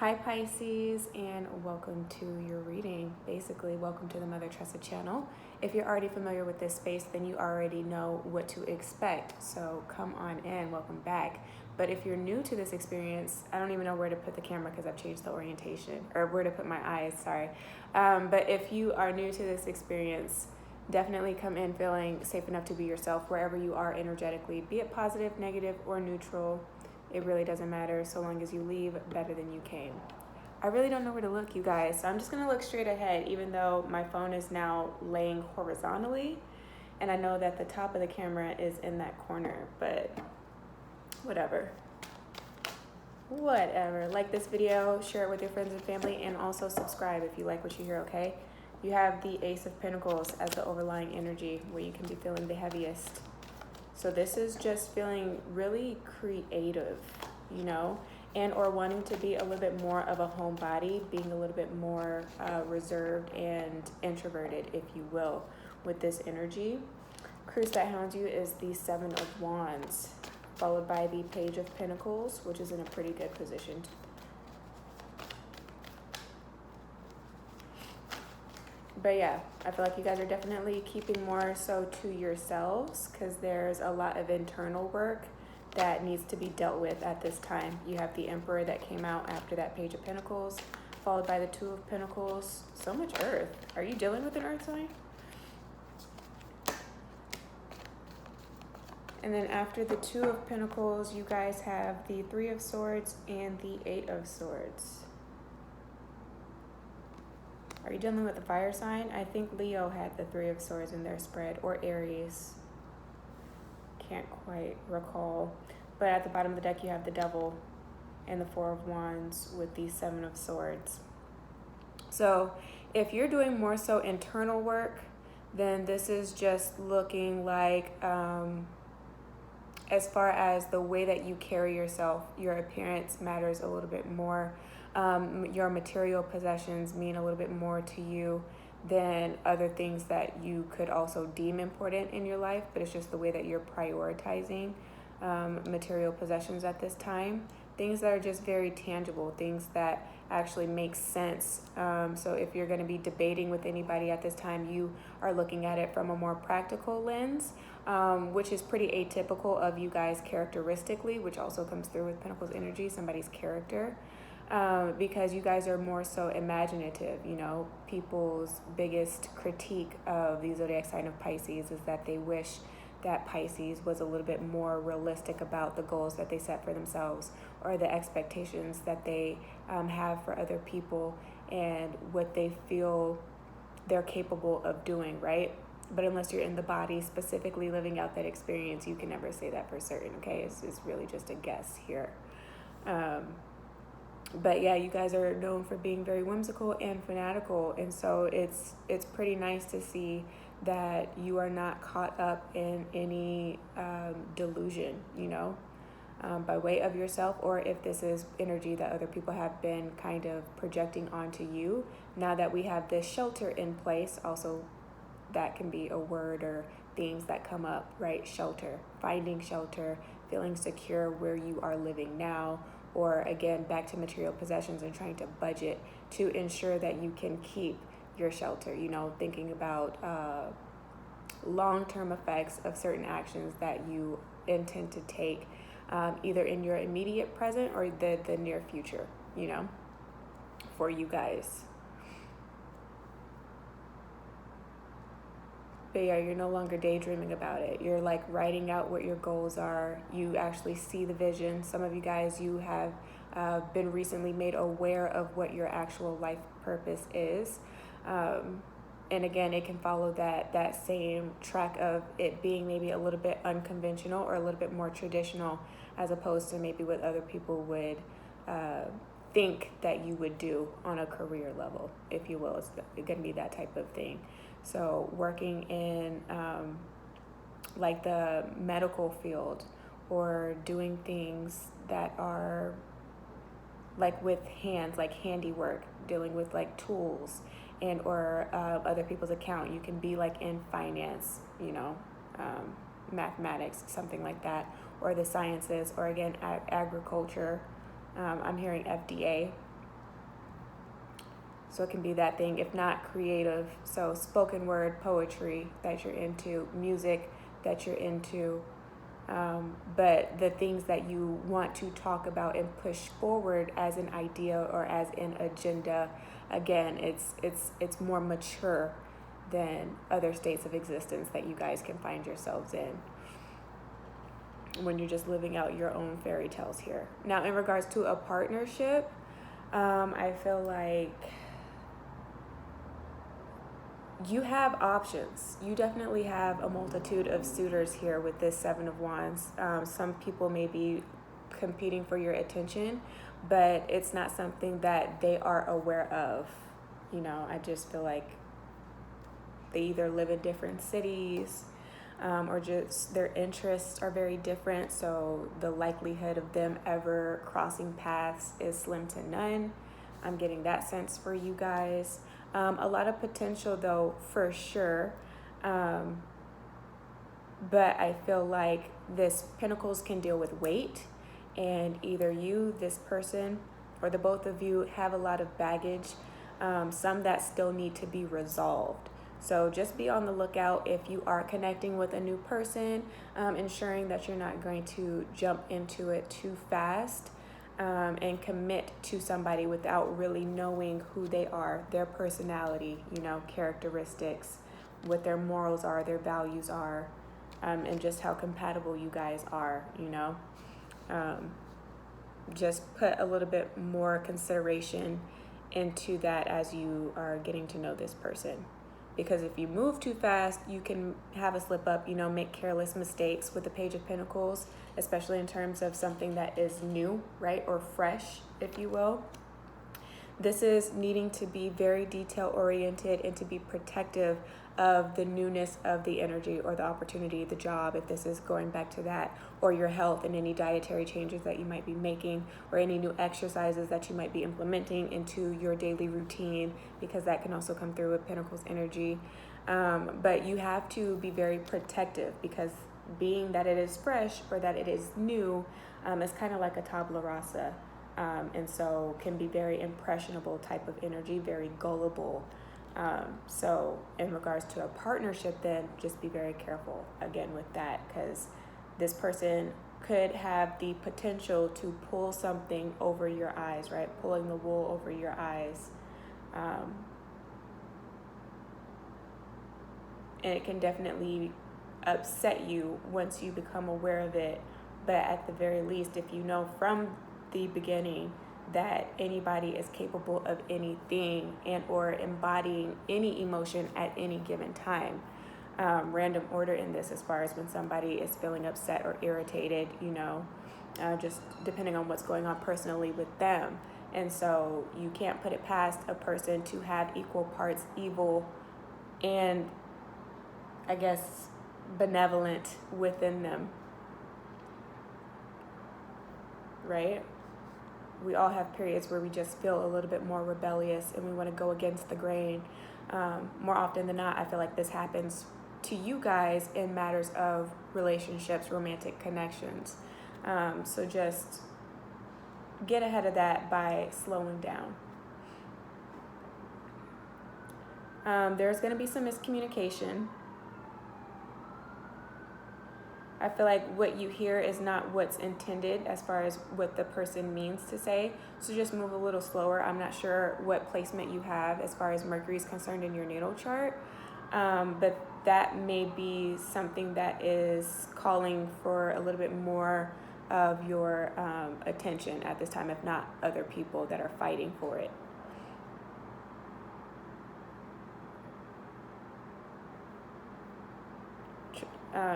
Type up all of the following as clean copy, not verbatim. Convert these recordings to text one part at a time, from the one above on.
Hi Pisces, and welcome to your reading. Basically, welcome to the Mother Tressa channel. If you're already familiar with this space, then you already know what to expect. So come on in, welcome back. But if you're new to this experience, I don't even know where to put the camera because I've changed the orientation, or where to put my eyes, sorry. But if you are new to this experience, definitely come in feeling safe enough to be yourself wherever you are energetically, be it positive, negative, or neutral. It really doesn't matter so long as you leave better than you came. I really don't know where to look, you guys, so I'm just gonna look straight ahead, even though my phone is now laying horizontally, and I know that the top of the camera is in that corner, but whatever. Like this video, share it with your friends and family, and also subscribe if you like what you hear, okay? You have the Ace of Pentacles as the overlying energy where you can be feeling the heaviest. So this is just feeling really creative, you know, and or wanting to be a little bit more of a homebody, being a little bit more reserved and introverted, if you will, with this energy. Cruise that hounds you is the Seven of Wands, followed by the Page of Pentacles, which is in a pretty good position. But yeah, I feel like you guys are definitely keeping more so to yourselves because there's a lot of internal work that needs to be dealt with at this time. You have the Emperor that came out after that Page of Pentacles, followed by the Two of Pentacles. So much Earth. Are you dealing with an Earth sign? And then after the Two of Pentacles, you guys have the Three of Swords and the Eight of Swords. Are you dealing with a fire sign? I think Leo had the Three of Swords in their spread, or Aries. Can't quite recall. But at the bottom of the deck, you have the Devil and the Four of Wands with the Seven of Swords. So if you're doing more so internal work, then this is just looking like, as far as the way that you carry yourself, your appearance matters a little bit more. Your material possessions mean a little bit more to you than other things that you could also deem important in your life, but it's just the way that you're prioritizing material possessions at this time. Things that are just very tangible, things that actually make sense. So if you're going to be debating with anybody at this time, you are looking at it from a more practical lens, which is pretty atypical of you guys characteristically, which also comes through with Pentacles energy, somebody's character. Because you guys are more so imaginative. You know, people's biggest critique of the zodiac sign of Pisces is that they wish that Pisces was a little bit more realistic about the goals that they set for themselves or the expectations that they have for other people and what they feel they're capable of doing, right? But unless you're in the body specifically living out that experience, you can never say that for certain, okay? It's really just a guess here. But yeah, you guys are known for being very whimsical and fanatical, and so it's pretty nice to see that you are not caught up in any delusion, you know, by way of yourself, or if this is energy that other people have been kind of projecting onto you. Now that we have this shelter in place, also that can be a word or themes that come up, right? Shelter, finding shelter, feeling secure where you are living now, or again, back to material possessions and trying to budget to ensure that you can keep your shelter, you know, thinking about long-term effects of certain actions that you intend to take, either in your immediate present or the near future, you know, for you guys. But yeah, you're no longer daydreaming about it. You're like writing out what your goals are. You actually see the vision. Some of you guys, you have been recently made aware of what your actual life purpose is. And again, it can follow that same track of it being maybe a little bit unconventional or a little bit more traditional, as opposed to maybe what other people would think that you would do on a career level, if you will. It's going to be that type of thing. So working in like the medical field, or doing things that are like with hands, like handiwork, dealing with like tools and or other people's account. You can be like in finance, you know, mathematics, something like that, or the sciences, or again, agriculture. I'm hearing FDA. So it can be that thing, if not creative. So spoken word, poetry that you're into, music that you're into. But the things that you want to talk about and push forward as an idea or as an agenda, again, it's more mature than other states of existence that you guys can find yourselves in when you're just living out your own fairy tales here. Now, in regards to a partnership, I feel like you have options. You definitely have a multitude of suitors here with this Seven of Wands. Some people may be competing for your attention, but it's not something that they are aware of. I just feel like they either live in different cities, or just their interests are very different. So the likelihood of them ever crossing paths is slim to none. I'm getting that sense for you guys. A lot of potential though, for sure. But I feel like this Pentacles can deal with weight, and either you, this person, or the both of you have a lot of baggage, some that still need to be resolved. So just be on the lookout if you are connecting with a new person, ensuring that you're not going to jump into it too fast. And commit to somebody without really knowing who they are, their personality, characteristics, what their morals are, their values are, and just how compatible you guys are, just put a little bit more consideration into that as you are getting to know this person. Because if you move too fast, you can have a slip up, make careless mistakes with the Page of Pentacles, especially in terms of something that is new, right? Or fresh, if you will. This is needing to be very detail oriented and to be protective of the newness of the energy or the opportunity, the job, if this is going back to that, or your health and any dietary changes that you might be making, or any new exercises that you might be implementing into your daily routine, because that can also come through with Pentacles energy. But you have to be very protective, because being that it is fresh or that it is new, is kind of like a tabula rasa. And so can be very impressionable type of energy, very gullible. So in regards to a partnership, then just be very careful again with that, because this person could have the potential to pull something over your eyes, right? Pulling the wool over your eyes. And it can definitely upset you once you become aware of it. But at the very least, if you know from the beginning that anybody is capable of anything and or embodying any emotion at any given time. Random order in this as far as when somebody is feeling upset or irritated, just depending on what's going on personally with them. And so you can't put it past a person to have equal parts evil and, I guess, benevolent within them, right? We all have periods where we just feel a little bit more rebellious and we want to go against the grain. More often than not, I feel like this happens to you guys in matters of relationships, romantic connections. So just get ahead of that by slowing down. There's going to be some miscommunication. I feel like what you hear is not what's intended as far as what the person means to say. So just move a little slower. I'm not sure what placement you have as far as Mercury is concerned in your natal chart. But that may be something that is calling for a little bit more of your attention at this time, if not other people that are fighting for it.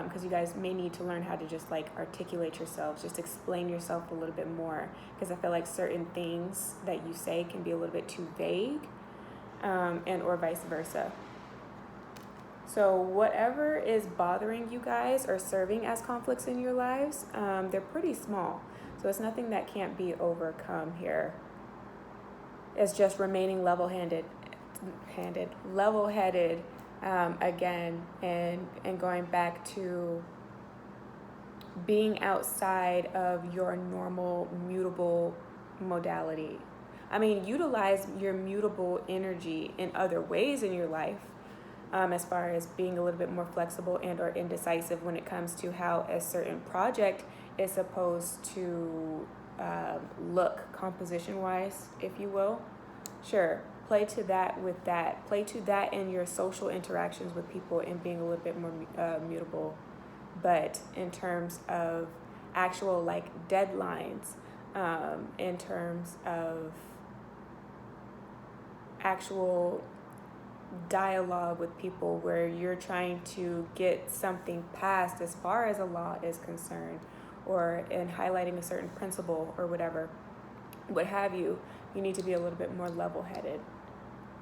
Because you guys may need to learn how to just articulate yourselves, just explain yourself a little bit more, because I feel like certain things that you say can be a little bit too vague, and or vice versa. So whatever is bothering you guys or serving as conflicts in your lives, they're pretty small. So it's nothing that can't be overcome here. It's just remaining level-headed, again, and going back to being outside of your normal mutable modality, I mean, utilize your mutable energy in other ways in your life, as far as being a little bit more flexible and or indecisive when it comes to how a certain project is supposed to look composition wise, if you will. Sure, play to that with that. Play to that in your social interactions with people and being a little bit more mutable. But in terms of actual like deadlines, in terms of actual dialogue with people where you're trying to get something passed as far as a law is concerned, or in highlighting a certain principle or whatever, what have you, you need to be a little bit more level-headed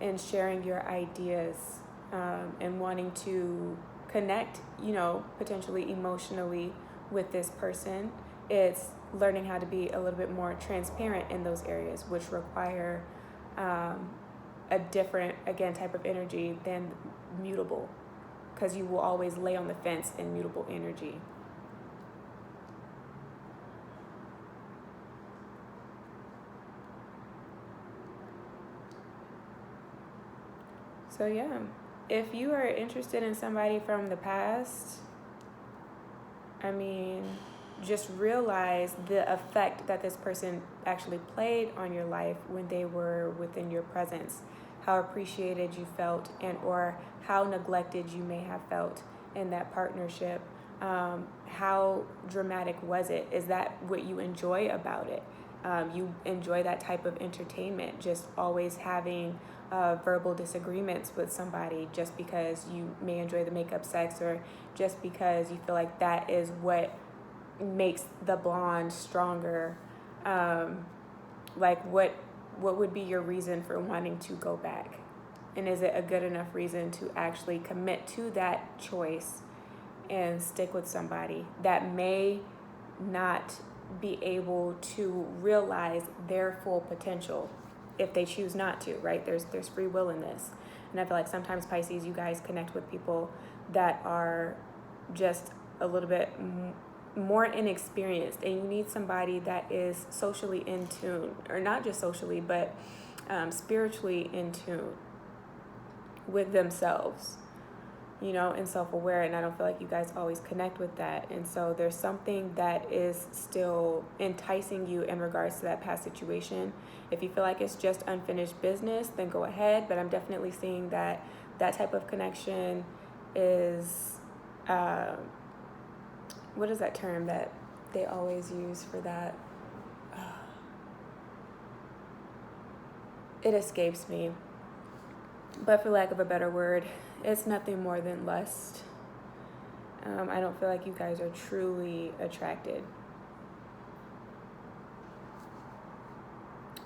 and sharing your ideas, and wanting to connect, potentially emotionally with this person. It's learning how to be a little bit more transparent in those areas, which require a different, again, type of energy than mutable, because you will always lay on the fence in mutable energy. So yeah, if you are interested in somebody from the past, I mean, just realize the effect that this person actually played on your life when they were within your presence, how appreciated you felt, and or how neglected you may have felt in that partnership. How dramatic was it? Is that what you enjoy about it? You enjoy that type of entertainment, just always having verbal disagreements with somebody just because you may enjoy the makeup sex, or just because you feel like that is what makes the bond stronger. Like what would be your reason for wanting to go back? And is it a good enough reason to actually commit to that choice and stick with somebody that may not be able to realize their full potential if they choose not to, right? There's free will in this. And I feel like sometimes, Pisces, you guys connect with people that are just a little bit more inexperienced, and you need somebody that is socially in tune, or not just socially, but spiritually in tune with themselves, and self-aware. And I don't feel like you guys always connect with that. And so there's something that is still enticing you in regards to that past situation. If you feel like it's just unfinished business, then go ahead. But I'm definitely seeing that type of connection is, what is that term that they always use for that? It escapes me. But for lack of a better word, it's nothing more than lust. I don't feel like you guys are truly attracted.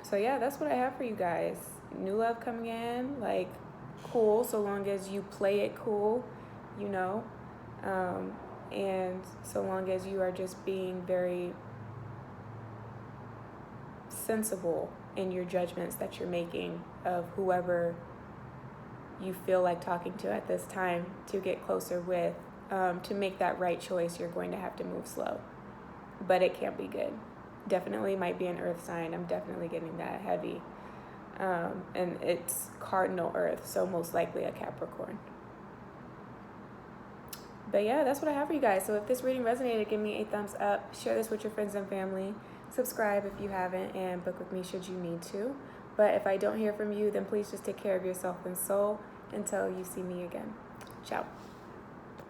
So yeah, that's what I have for you guys. New love coming in, like, cool, so long as you play it cool, and so long as you are just being very sensible in your judgments that you're making of whoever you feel like talking to at this time to get closer with. To make that right choice, you're going to have to move slow, but it can be good. Definitely might be an earth sign. I'm definitely getting that heavy, and it's cardinal earth, so most likely a Capricorn. But yeah, that's what I have for you guys. So if this reading resonated, give me a thumbs up, share this with your friends and family, subscribe if you haven't, and book with me should you need to. But if I don't hear from you, then please just take care of yourself and soul until you see me again. Ciao.